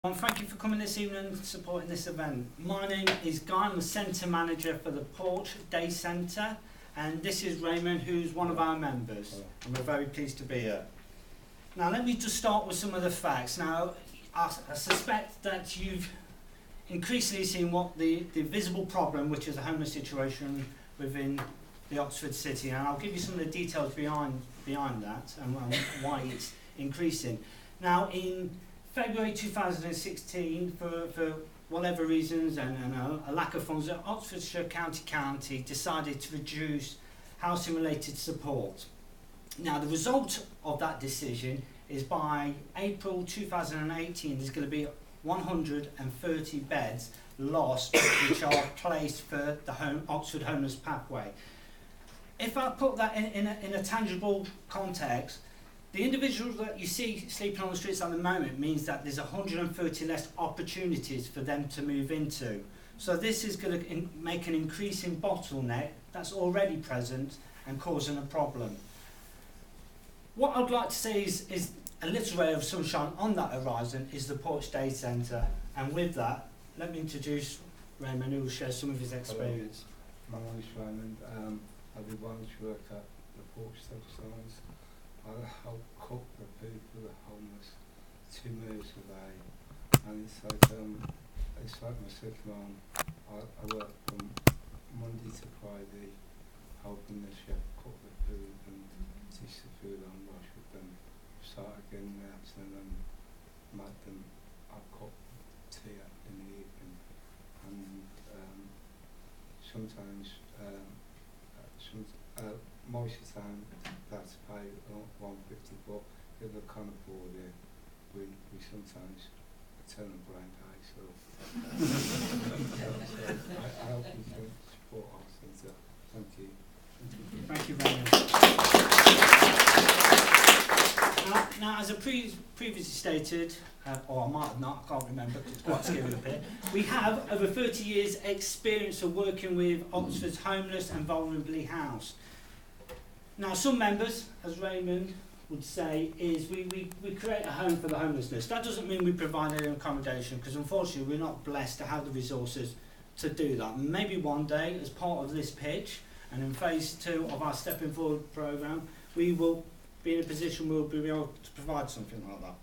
Thank you for coming this evening and supporting this event. My name is Guy, I'm the Centre Manager for the Porch Day Centre, and this is Raymond, who's one of our members, and we're very pleased to be here. Now let me just start with some of the facts. Now I suspect that you've increasingly seen what the visible problem, which is the homeless situation within the Oxford City, and I'll give you some of the details behind that and why it's increasing. Now in February 2016, for whatever reasons and a lack of funds, Oxfordshire County decided to reduce housing related support. Now the result of that decision is by April 2018 there's going to be 130 beds lost which are placed for the Oxford Homeless Pathway. If I put that in a tangible context, the individuals that you see sleeping on the streets at the moment means that there's 130 less opportunities for them to move into. So this is going to make an increasing bottleneck that's already present and causing a problem. What I'd like to say is a little ray of sunshine on that horizon is the Porch Day Centre. And with that, let me introduce Raymond, who will share some of his experience. Hello. My name is Raymond. I do volunteer work at the Porch Centre. I help cook the food for the homeless 2 meals a day, and it's like my second home. I work from Monday to Friday, helping the chef cook the food and teach the food and wash with them. Start again next and then make them. I cook tea in the evening, and sometimes most of the time that's pay $150, but if they can't afford it, we sometimes turn a blind eye. So I hope you can support us. And thank you. Thank you very much. Now as I previously stated, or I might have not, I can't remember because it's quite scary up here, we have over 30 years experience of working with Oxford's homeless and vulnerably housed. Now some members, as Raymond would say, is we create a home for the homelessness. That doesn't mean we provide any accommodation, because unfortunately we're not blessed to have the resources to do that. Maybe one day, as part of this pitch and in phase 2 of our Stepping Forward programme, we will be in a position where we'll be able to provide something like that.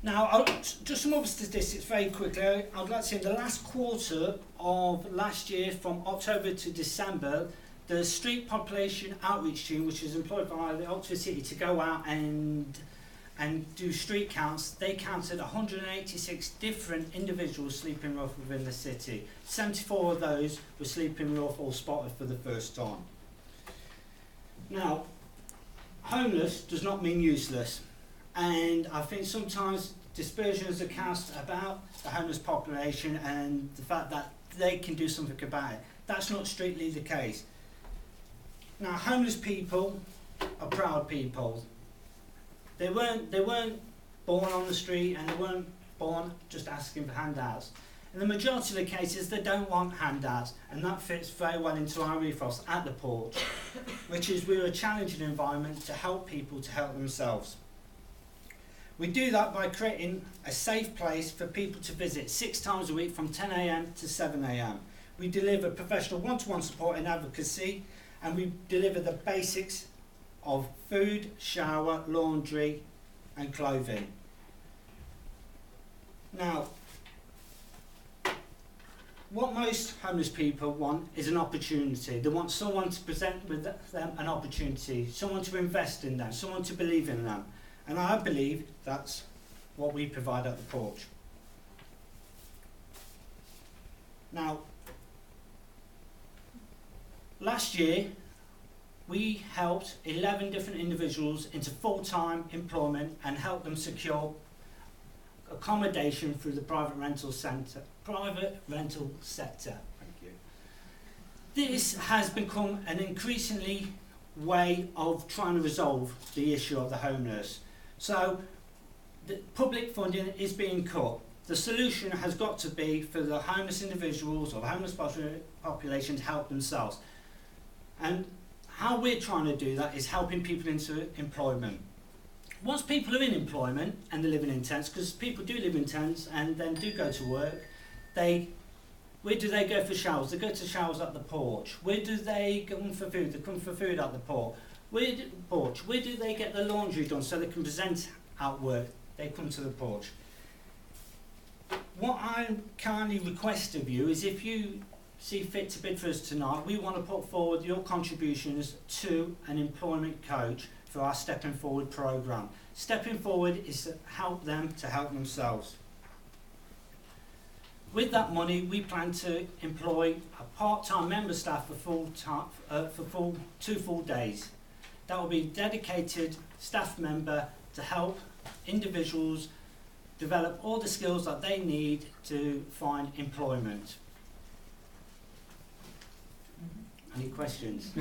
Now, just some other statistics very quickly. I'd like to say in the last quarter of last year, from October to December, the street population outreach team, which is employed by the Oxford City to go out and do street counts, they counted 186 different individuals sleeping rough within the city. 74 of those were sleeping rough or spotted for the first time. Now, homeless does not mean useless, and I think sometimes dispersions are cast about the homeless population and the fact that they can do something about it. That's not strictly the case. Now, homeless people are proud people. They weren't born on the street, and they weren't born just asking for handouts. In the majority of the cases, they don't want handouts, and that fits very well into our ethos at the Porch, which is we're a challenging environment to help people to help themselves. We do that by creating a safe place for people to visit 6 times a week from 10 AM to 7 AM. We deliver professional one-to-one support and advocacy, and we deliver the basics of food, shower, laundry and clothing. Now, what most homeless people want is an opportunity. They want someone to present with them an opportunity, someone to invest in them, someone to believe in them. And I believe that's what we provide at the Porch. Now, last year, we helped 11 different individuals into full-time employment and helped them secure accommodation through the private rental sector. Thank you. This has become an increasingly way of trying to resolve the issue of the homeless. So, the public funding is being cut. The solution has got to be for the homeless individuals or the homeless population to help themselves. And how we're trying to do that is helping people into employment. once people are in employment and they're living in tents, because people do live in tents and then do go to work, where do they go for showers? They go to showers at the porch. Where do they go for food? They come for food at the porch. Where do they get the laundry done so they can present at work? They come to the porch. What I kindly request of you is, if you see fit to bid for us tonight, we want to put forward your contributions to an employment coach for our Stepping Forward programme. Stepping Forward is to help them to help themselves. With that money, we plan to employ a part-time member staff for 2 full days. That will be a dedicated staff member to help individuals develop all the skills that they need to find employment. Any questions?